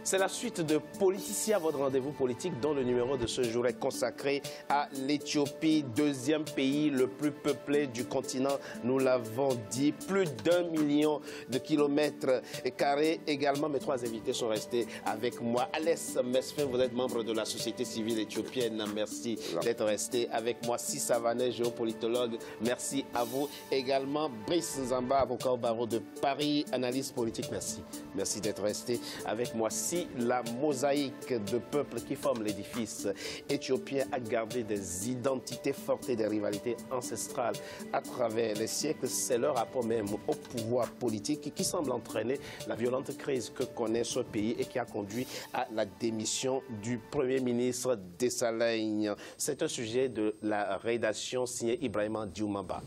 C'est la suite de Politicien, votre rendez-vous politique, dont le numéro de ce jour est consacré à l'Éthiopie, deuxième pays le plus peuplé du continent. Nous l'avons dit, plus d'1 million de kilomètres carrés. Également, mes trois invités sont restés avec moi. Alès Mesfin, vous êtes membre de la société civile éthiopienne. Merci d'être resté avec moi. Si Savanet, géopolitologue, merci à vous. Également, Brice Nzamba, avocat au barreau de Paris, analyste politique, merci. Merci d'être resté avec moi. Si la mosaïque de peuples qui forme l'édifice éthiopien a gardé des identités fortes et des rivalités ancestrales à travers les siècles, c'est le rapport même au pouvoir politique qui semble entraîner la violente crise que connaît ce pays et qui a conduit à la démission du Premier ministre Dessalegn. C'est un sujet de la rédaction signée Ibrahima Dioumamba.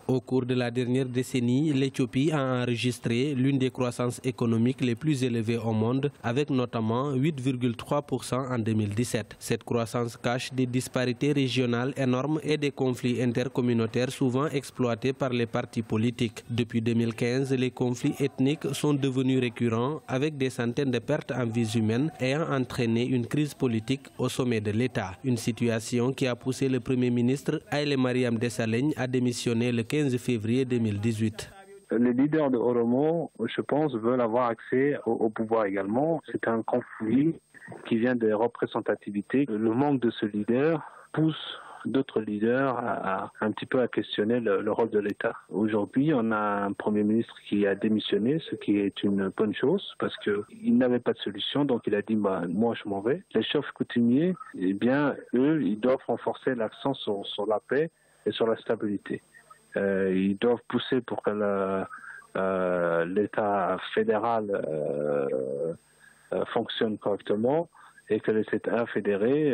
Au cours de la dernière décennie, l'Éthiopie a enregistré l'une des croissances économiques les plus élevées au monde, avec notamment 8,3% en 2017. Cette croissance cache des disparités régionales énormes et des conflits intercommunautaires souvent exploités par les partis politiques. Depuis 2015, les conflits ethniques sont devenus récurrents, avec des centaines de pertes en vies humaines ayant entraîné une crise politique au sommet de l'État. Une situation qui a poussé le Premier ministre Haïlé Mariam Dessalegn à démissionner le 15 février 2018. Les leaders de Oromo, je pense, veulent avoir accès au pouvoir également. C'est un conflit qui vient des représentativités. Le manque de ce leader pousse d'autres leaders à un petit peu à questionner le rôle de l'État. Aujourd'hui, on a un Premier ministre qui a démissionné, ce qui est une bonne chose parce qu'il n'avait pas de solution, donc il a dit moi je m'en vais. Les chefs coutumiers, eh bien, eux, ils doivent renforcer l'accent sur la paix et sur la stabilité. Ils doivent pousser pour que l'État fédéral fonctionne correctement et que les États fédérés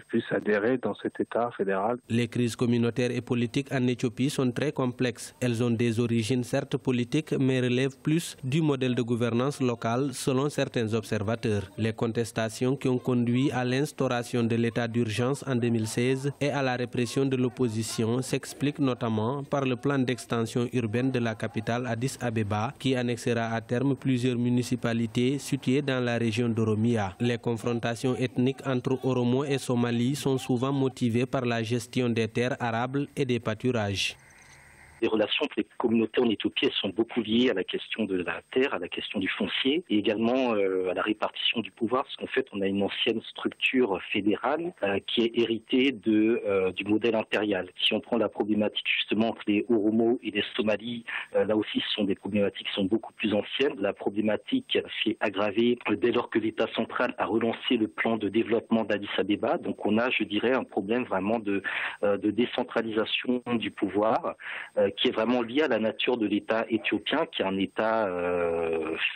puissent adhérer dans cet État fédéral. Les crises communautaires et politiques en Éthiopie sont très complexes. Elles ont des origines certes politiques, mais relèvent plus du modèle de gouvernance locale selon certains observateurs. Les contestations qui ont conduit à l'instauration de l'état d'urgence en 2016 et à la répression de l'opposition s'expliquent notamment par le plan d'extension urbaine de la capitale Addis Abeba, qui annexera à terme plusieurs municipalités situées dans la région d'Oromia. Les confrontations ethniques entre Oromo et Somalie sont souvent motivées par la gestion des terres arables et des pâturages. Les relations entre les communautés en Éthiopie sont beaucoup liées à la question de la terre, à la question du foncier et également à la répartition du pouvoir, parce qu'en fait on a une ancienne structure fédérale qui est héritée du modèle impérial. Si on prend la problématique justement entre les Oromo et les Somalis, là aussi ce sont des problématiques qui sont beaucoup plus anciennes. La problématique s'est aggravée dès lors que l'État central a relancé le plan de développement d'Addis Abeba. Donc on a, je dirais, un problème vraiment de décentralisation du pouvoir qui est vraiment lié à la nature de l'État éthiopien, qui est un État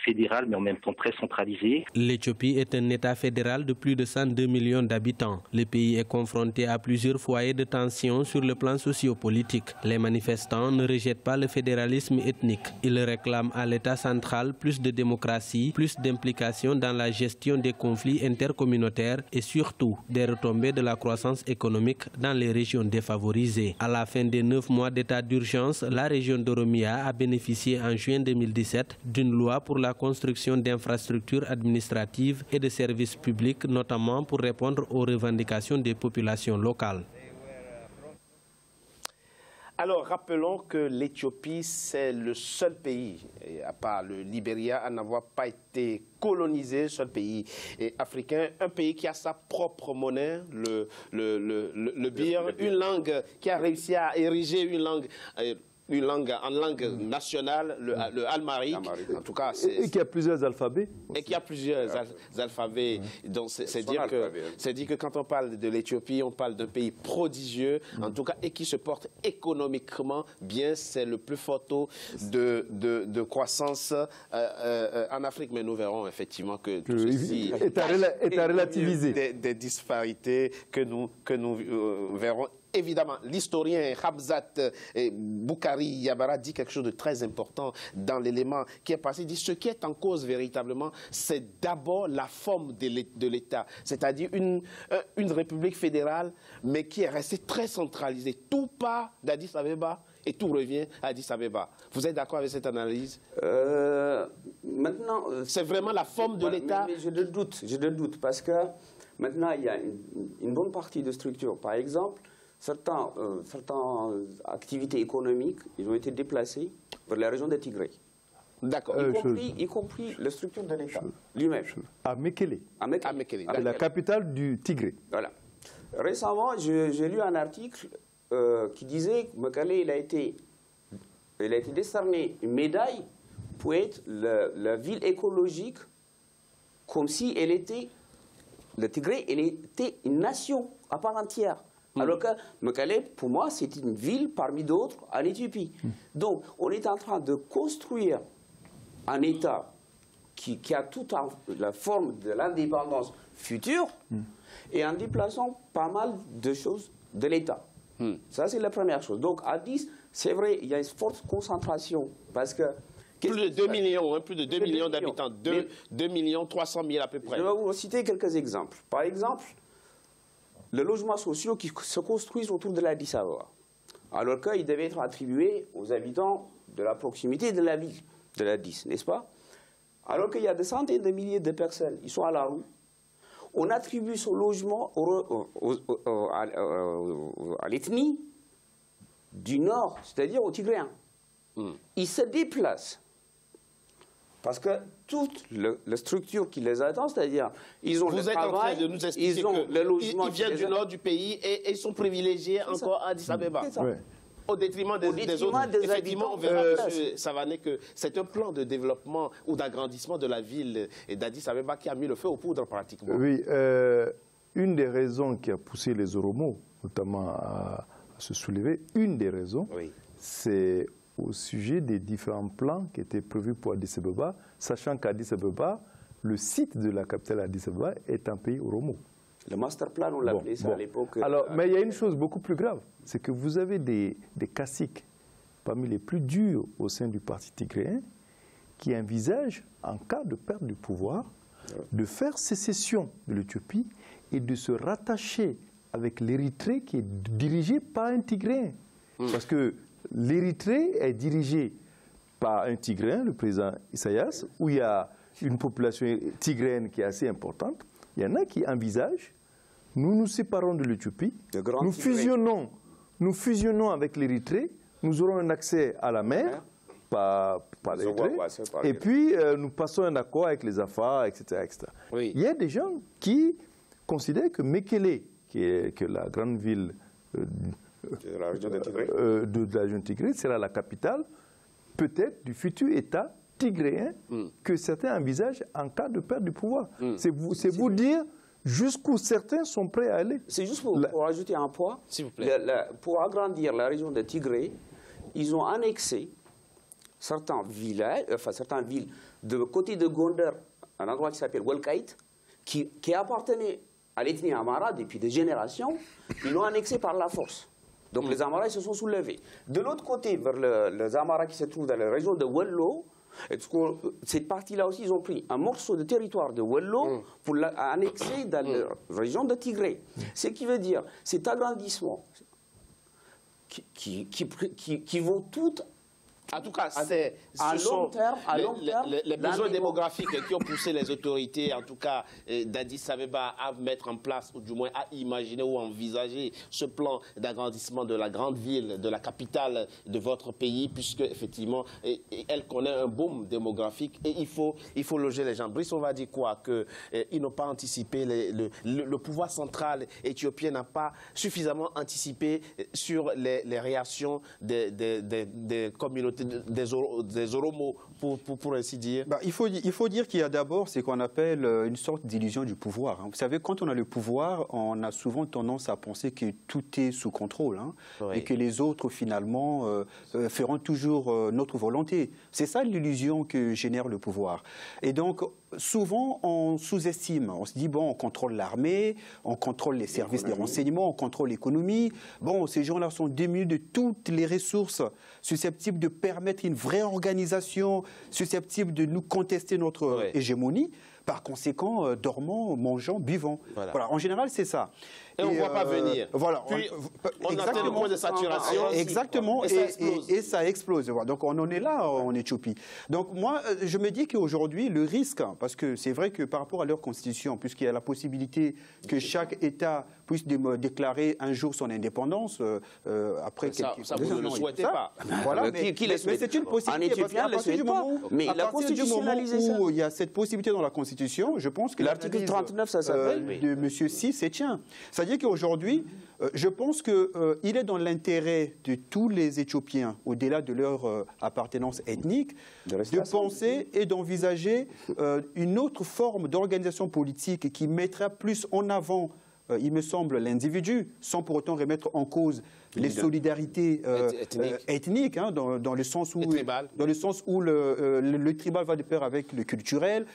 fédéral, mais en même temps très centralisé. L'Éthiopie est un État fédéral de plus de 102 millions d'habitants. Le pays est confronté à plusieurs foyers de tension sur le plan sociopolitique. Les manifestants ne rejettent pas le fédéralisme ethnique. Ils réclament à l'État central plus de démocratie, plus d'implication dans la gestion des conflits intercommunautaires et surtout des retombées de la croissance économique dans les régions défavorisées. À la fin des 9 mois d'état d'urgence, la région d'Oromia a bénéficié en juin 2017 d'une loi pour la construction d'infrastructures administratives et de services publics, notamment pour répondre aux revendications des populations locales. Alors, rappelons que l'Éthiopie, c'est le seul pays, à part le Libéria, à n'avoir pas été colonisé, seul pays africain, un pays qui a sa propre monnaie, le bir, une langue qui a réussi à ériger une langue en langue nationale, le almaric. En tout cas, et qui a plusieurs alphabets. Et qui a plusieurs alphabets. Donc, c'est dire que quand on parle de l'Éthiopie, on parle d'un pays prodigieux, en tout cas, et qui se porte économiquement bien. C'est le plus fort taux de croissance en Afrique. Mais nous verrons effectivement que tout ceci est à relativiser. Des disparités que nous verrons. Évidemment, l'historien Hamzat Boukari Yabara dit quelque chose de très important dans l'élément qui est passé. Il dit ce qui est en cause véritablement, c'est d'abord la forme de l'État, c'est-à-dire une république fédérale, mais qui est restée très centralisée. Tout part d'Addis Abeba et tout revient à Addis Abeba. Vous êtes d'accord avec cette analyse? Maintenant, maintenant, c'est vraiment la forme de l'État. Mais je doute, parce que maintenant, il y a une bonne partie de structures. Par exemple, certaines activités économiques, ils ont été déplacées vers la région de Tigré. D'accord. Y compris la structure de l'État lui-même. À Mekele. À Mekele. C'est la capitale du Tigré. Voilà. Récemment, j'ai lu un article qui disait que Mekele, il a été décerné une médaille pour être la ville écologique, comme si elle était, le Tigré, elle était une nation à part entière. Alors que Mekele, pour moi, c'est une ville parmi d'autres en Éthiopie. Donc, on est en train de construire un État qui a toute la forme de l'indépendance future et en déplaçant pas mal de choses de l'État. Ça, c'est la première chose. Donc, à 10, c'est vrai, il y a une forte concentration parce que... Plus de 2 millions, plus de 2 millions d'habitants, 2 300 000 à peu près. Je vais vous citer quelques exemples. Par exemple, les logements sociaux qui se construisent autour de l'Addis Abeba, alors qu'ils devaient être attribués aux habitants de la proximité de la ville de l'Addis, n'est-ce pas? Alors qu'il y a des centaines de milliers de personnes, ils sont à la rue. On attribue son logement à l'ethnie du Nord, c'est-à-dire aux Tigréens. Ils se déplacent. Parce que toute la structure qui les attend, c'est-à-dire, ils ont le travail, en train de nous expliquer ils ont le logement. Ils viennent du nord du pays et ils sont privilégiés encore à Addis Abeba. Au détriment des autres. Effectivement, on verra, M. Savané, que c'est un plan de développement ou d'agrandissement de la ville d'Addis Abeba qui a mis le feu aux poudres pratiquement. Oui, une des raisons qui a poussé les Oromos, notamment à se soulever, une des raisons, c'est au sujet des différents plans qui étaient prévus pour Addis Abeba, sachant qu'Addis Abeba, le site de la capitale Addis Abeba, est un pays Oromo. Le master plan, on l'appelait ça à l'époque. Alors, mais il y a une chose beaucoup plus grave, c'est que vous avez des caciques parmi les plus durs au sein du parti tigréen qui envisagent, en cas de perte du pouvoir, de faire sécession de l'Éthiopie et de se rattacher avec l'Érythrée qui est dirigée par un Tigréen. Parce que l'Érythrée est dirigée par un Tigréen, le président Issaïas, où il y a une population tigréenne qui est assez importante. Il y en a qui envisagent, nous nous séparons de l'Éthiopie, nous fusionnons avec l'Érythrée, nous aurons un accès à la mer par l'Érythrée, et puis nous passons un accord avec les Afars, etc. etc. Il y a des gens qui considèrent que Mekele, qui est la grande ville de la région de Tigré, sera la capitale, peut-être, du futur État tigréen que certains envisagent en cas de perte du pouvoir. C'est vous dire jusqu'où certains sont prêts à aller. C'est juste pour ajouter un point. S'il vous plaît. Pour agrandir la région de Tigré, ils ont annexé certaines villes de côté de Gondar, un endroit qui s'appelle Welkait, qui appartenait à l'ethnie Amara depuis des générations. Ils l'ont annexé par la force. Donc les Amaras se sont soulevés. De l'autre côté, vers les Amaras qui se trouvent dans la région de Wello, cette partie-là aussi, ils ont pris un morceau de territoire de Wello pour l'annexer dans la région de Tigré. Ce qui veut dire, cet agrandissement qui vont tout... En tout cas, ce sont les besoins démographiques qui ont poussé les autorités, en tout cas d'Addis Abeba, à mettre en place, ou du moins à imaginer ou envisager ce plan d'agrandissement de la grande ville, de la capitale de votre pays, puisque effectivement, elle connaît un boom démographique et il faut loger les gens. Brice, on va dire quoi? Qu'ils n'ont pas anticipé, le pouvoir central éthiopien n'a pas suffisamment anticipé sur les réactions des communautés, des Oromos, pour ainsi dire. Il faut dire qu'il y a d'abord ce qu'on appelle une sorte d'illusion du pouvoir. Vous savez, quand on a le pouvoir, on a souvent tendance à penser que tout est sous contrôle et que les autres, finalement, feront toujours notre volonté. C'est ça l'illusion que génère le pouvoir. Et donc, souvent, on sous-estime. On se dit, bon, on contrôle l'armée, on contrôle les services de renseignement, on contrôle l'économie. Bon, ces gens-là sont démunis de toutes les ressources susceptibles de permettre une vraie organisation susceptibles de nous contester notre hégémonie. Par conséquent, dormant, mangeant, buvant. Voilà. En général, c'est ça. Et on ne voit pas venir. Voilà. Puis, on atteint le point de saturation. Exactement. Et ça explose. Donc, on en est là en Éthiopie. Donc, moi, je me dis qu'aujourd'hui, le risque, parce que c'est vrai que par rapport à leur constitution, puisqu'il y a la possibilité que chaque État puisse déclarer un jour son indépendance, après quelques... Ça, vous ne le souhaitez pas. Voilà, mais c'est une possibilité. En Éthiopie, mais à partir du moment où il y a cette possibilité dans la Constitution, je pense que l'article 39, ça s'appelle de M. Si se tient. C'est-à-dire qu'aujourd'hui, je pense qu'il est dans l'intérêt de tous les Éthiopiens, au-delà de leur appartenance ethnique, de penser et d'envisager une autre forme d'organisation politique qui mettra plus en avant, il me semble, l'individu, sans pour autant remettre en cause les solidarités ethniques, hein, dans le sens où le tribal va de pair avec le culturel,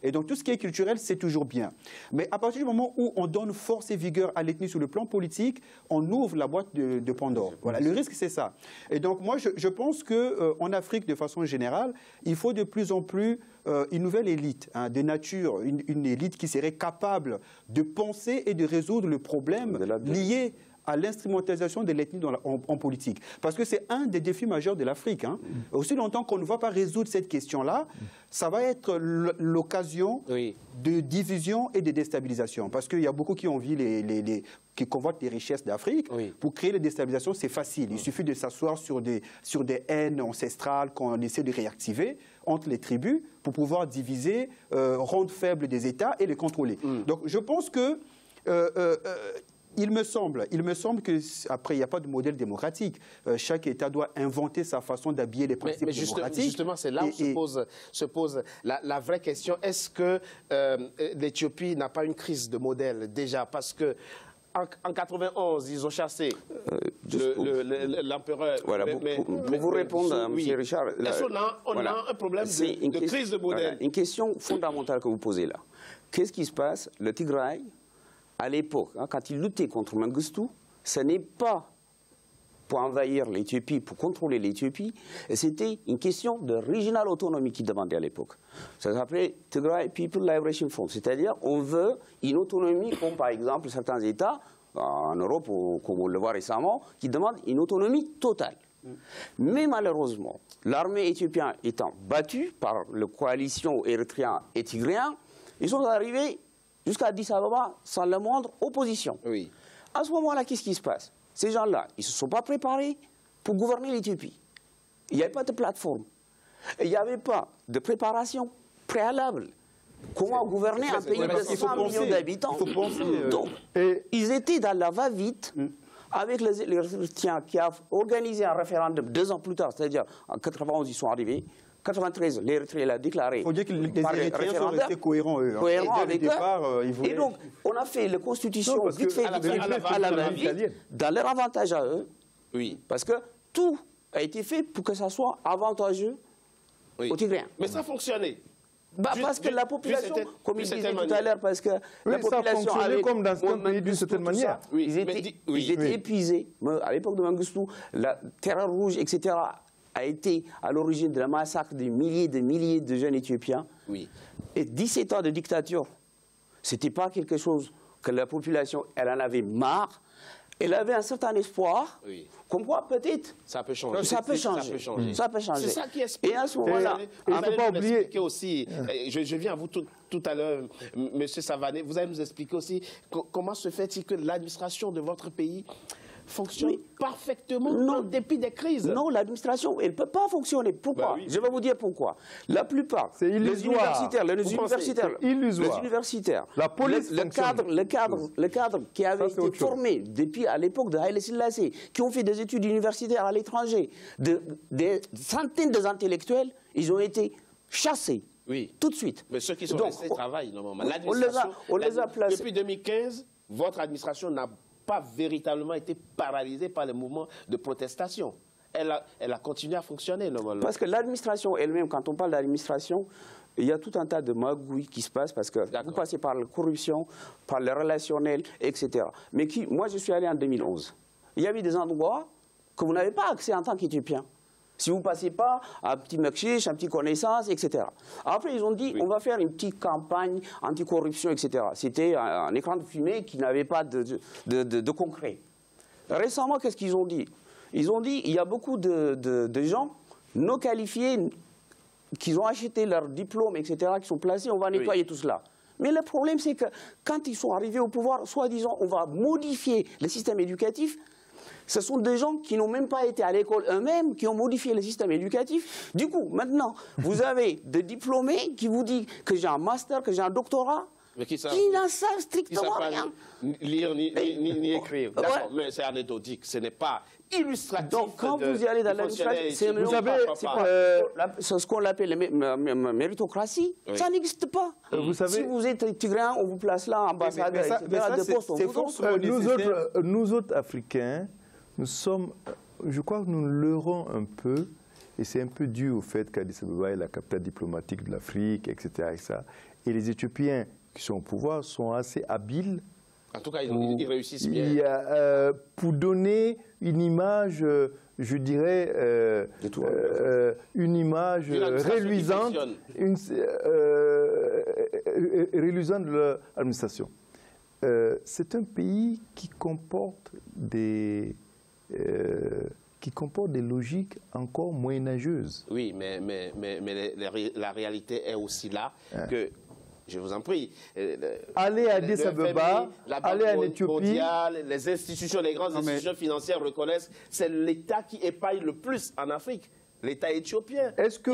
et donc tout ce qui est culturel, c'est toujours bien. Mais à partir du moment où on donne force et vigueur à l'ethnie sur le plan politique, on ouvre la boîte de Pandore. Voilà, le risque, c'est ça. Et donc moi, je pense qu'en Afrique, de façon générale, il faut de plus en plus une nouvelle élite, hein, de nature, une élite qui serait capable de penser et de résoudre le problème lié à l'instrumentalisation de l'ethnie en politique. Parce que c'est un des défis majeurs de l'Afrique. Hein. Aussi longtemps qu'on ne va pas résoudre cette question-là, ça va être l'occasion de division et de déstabilisation. Parce qu'il y a beaucoup qui envient qui convoitent les richesses d'Afrique. Pour créer les déstabilisations, c'est facile. Il suffit de s'asseoir sur des haines ancestrales qu'on essaie de réactiver entre les tribus pour pouvoir diviser, rendre faibles des États et les contrôler. Donc je pense que il me semble qu'après, il n'y a pas de modèle démocratique. Chaque État doit inventer sa façon d'habiller les principes démocratiques. Justement, c'est là où se pose la vraie question. Est-ce que l'Éthiopie n'a pas une crise de modèle déjà? Parce que en 91, ils ont chassé l'empereur. Voilà, pour vous répondre, M. Richard, est-ce qu'on a un problème de crise de modèle? Voilà, une question fondamentale que vous posez là. Qu'est-ce qui se passe? Le Tigray, à l'époque, hein, quand il luttait contre Mengistu, ce n'est pas pour envahir l'Éthiopie, pour contrôler l'Éthiopie, c'était une question de regional autonomie qu'il demandait à l'époque. Ça s'appelait Tigray People Liberation Front, c'est-à-dire on veut une autonomie comme par exemple certains États en Europe, comme on le voit récemment, qui demandent une autonomie totale. Mais malheureusement, l'armée éthiopienne étant battue par la coalition érythréen et tigréen, ils sont arrivés jusqu'à Addis Ababa sans la moindre opposition. À ce moment-là, qu'est-ce qui se passe? Ces gens-là, ils ne se sont pas préparés pour gouverner l'Éthiopie. Il n'y avait pas de plateforme. Il n'y avait pas de préparation préalable. Comment gouverner un pays de 100 millions d'habitants? Donc, ils étaient dans la va-vite avec les Érythréens qui ont organisé un référendum 2 ans plus tard, c'est-à-dire en 91, ils sont arrivés. 93, l'Érythrée l'a déclaré. Il faut dire que les Érythréens sont restés cohérents, eux. Cohérents avec eux. Et donc, on a fait la constitution vite fait à la va-vite, dans leur avantage à eux. Parce que tout a été fait pour que ça soit avantageux aux Tigréens. Mais ça fonctionnait. Parce que la population, comme il disait tout à l'heure, parce que la population ça fonctionnait comme dans certains pays d'une certaine manière. Ils étaient épuisés. À l'époque de Mengistu, la Terreur rouge, etc., a été à l'origine de la massacre de milliers de jeunes Éthiopiens. Et 17 ans de dictature, ce n'était pas quelque chose que la population, elle en avait marre. Elle avait un certain espoir, comme quoi peut-être ça peut changer. Ça peut changer. C'est ça qui explique. Et à ce moment-là, il ne faut pas oublier aussi, je viens à vous tout à l'heure, M. Savané, vous allez nous expliquer aussi comment se fait-il que l'administration de votre pays fonctionne parfaitement en dépit des crises. Non, l'administration, elle ne peut pas fonctionner. Pourquoi? Je vais vous dire pourquoi. La plupart, les universitaires, la police le cadre qui avait été formé depuis à l'époque de Haïlé Selassie, qui ont fait des études universitaires à l'étranger, des centaines d'intellectuels, ils ont été chassés. Tout de suite. Mais ceux qui sont restés travaillent normalement. L'administration, on les a placés. Depuis 2015, votre administration n'a pas véritablement été paralysée par les mouvements de protestation. Elle a continué à fonctionner normalement. Parce que l'administration elle-même, quand on parle d'administration, il y a tout un tas de magouilles qui se passent parce que vous passez par la corruption, par le relationnel, etc. Mais moi, je suis allé en 2011. Il y avait des endroits que vous n'avez pas accès en tant qu'Éthiopien. Si vous ne passez pas un petit mekchiche, un petit connaissance, etc. Après, ils ont dit, on va faire une petite campagne anticorruption, etc. C'était un écran de fumée qui n'avait pas de concret. Récemment, qu'est-ce qu'ils ont dit? Ils ont dit, il y a beaucoup de gens non qualifiés qui ont acheté leur diplôme, etc., qui sont placés, on va nettoyer tout cela. Mais le problème, c'est que quand ils sont arrivés au pouvoir, soi-disant, on va modifier le système éducatif. Ce sont des gens qui n'ont même pas été à l'école eux-mêmes, qui ont modifié le système éducatif. Du coup, maintenant, vous avez des diplômés qui vous disent que j'ai un master, que j'ai un doctorat, qui n'en savent strictement rien. Lire ni écrire. D'accord, mais c'est anecdotique, ce n'est pas illustratif. Donc, quand vous y allez dans l'administration, c'est ce qu'on appelle la méritocratie, ça n'existe pas. Vous savez, si vous êtes tigréen, on vous place là, ambassadeur, nous autres Africains, nous sommes, je crois que nous leurrons un peu, et c'est un peu dû au fait qu'Addis Abeba est la capitale diplomatique de l'Afrique, etc., et les Éthiopiens qui sont au pouvoir sont assez habiles. En tout cas, ils réussissent bien. Pour donner une image, je dirais, une image reluisante, reluisante de l'administration. C'est un pays qui comporte des logiques encore moyenâgeuses. Oui, mais la réalité est aussi là que... Je vous en prie. Allez à Addis Abeba, allez en Éthiopie. Les institutions, les grandes institutions financières reconnaissent que c'est l'État qui épargne le plus en Afrique. L'État éthiopien. Est-ce que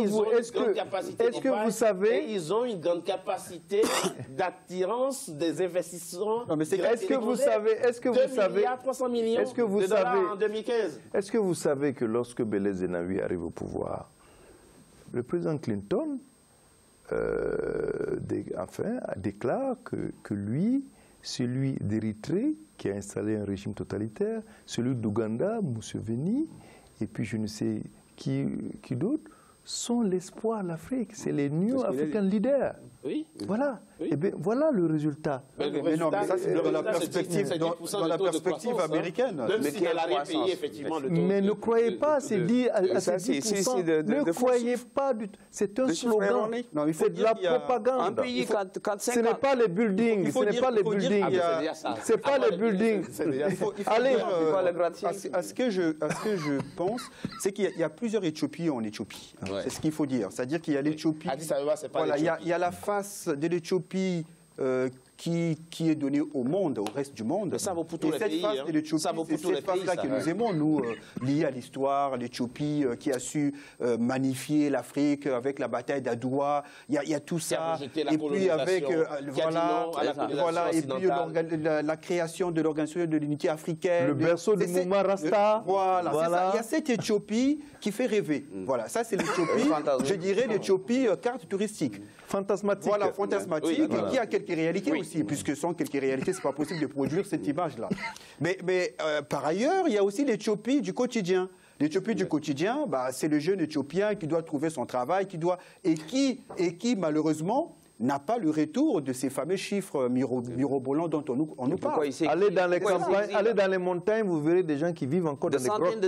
vous savez, ils ont une grande capacité d'attirance des investissements. Est-ce que vous savez, 300 millions de dollars en 2015. Est-ce que vous savez que lorsque Meles Zenawi arrive au pouvoir, le président Clinton déclare que lui, celui d'Érythrée, qui a installé un régime totalitaire, celui d'Ouganda, Museveni, et puis je ne sais qui d'autre, sont l'espoir de l'Afrique. C'est les New African Leaders. Oui. Voilà. Oui. Et bien, voilà le résultat. Mais non, mais ça, c'est dans la perspective américaine. Même si dans l'arrière-pays, effectivement, le taux. Mais ne croyez pas, c'est dit à 10%. Ne croyez pas du tout. C'est un slogan. C'est de la propagande. Un pays, ce n'est pas les buildings. Ce n'est pas les buildings. C'est pas les buildings. Allez, à ce que je pense, c'est qu'il y a plusieurs Éthiopies en Éthiopie. C'est ce qu'il faut dire. C'est-à-dire qu'il y a l'Éthiopie. Il y a la face de l'Éthiopie qui est donnée au monde, au reste du monde. Mais ça vaut pour tous les pays. Ça vaut pour tous les pays. C'est cette face-là que nous aimons, nous, liée à l'histoire, l'Éthiopie qui a su magnifier l'Afrique avec la bataille d'Adoua. Il y a tout ça. Et puis avec la création de l'Organisation de l'Unité africaine. Le berceau de Mouma Rasta. Voilà. Il y a cette Éthiopie qui fait rêver. Voilà, ça c'est l'Éthiopie, je dirais l'Éthiopie carte touristique. Fantasmatique. Voilà, fantasmatique, qui a quelques réalités aussi, puisque sans quelques réalités, ce n'est pas possible de produire cette image-là. Mais par ailleurs, il y a aussi l'Éthiopie du quotidien. L'Éthiopie du quotidien, c'est le jeune Éthiopien qui doit trouver son travail, qui malheureusement n'a pas le retour de ces fameux chiffres mirobolants dont on nous parle. Allez dans les campagnes, allez dans les montagnes, vous verrez des gens qui vivent encore dans les grottes.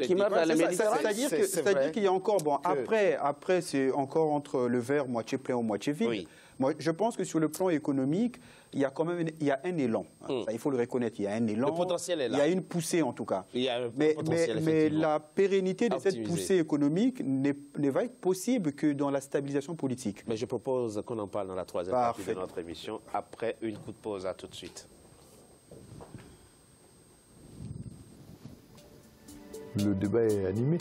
Qui meurent dans les Méditerranée. C'est-à-dire qu'il y a encore, après c'est encore entre le verre moitié plein ou moitié vide. Oui. Moi, je pense que sur le plan économique, il y a quand même un élan. Ça, il faut le reconnaître, il y a un élan. Le potentiel est là. Il y a une poussée en tout cas. Mais la pérennité de cette poussée économique ne va être possible que dans la stabilisation politique. Mais je propose qu'on en parle dans la troisième partie de notre émission, après une coup de pause. À tout de suite. Le débat est animé.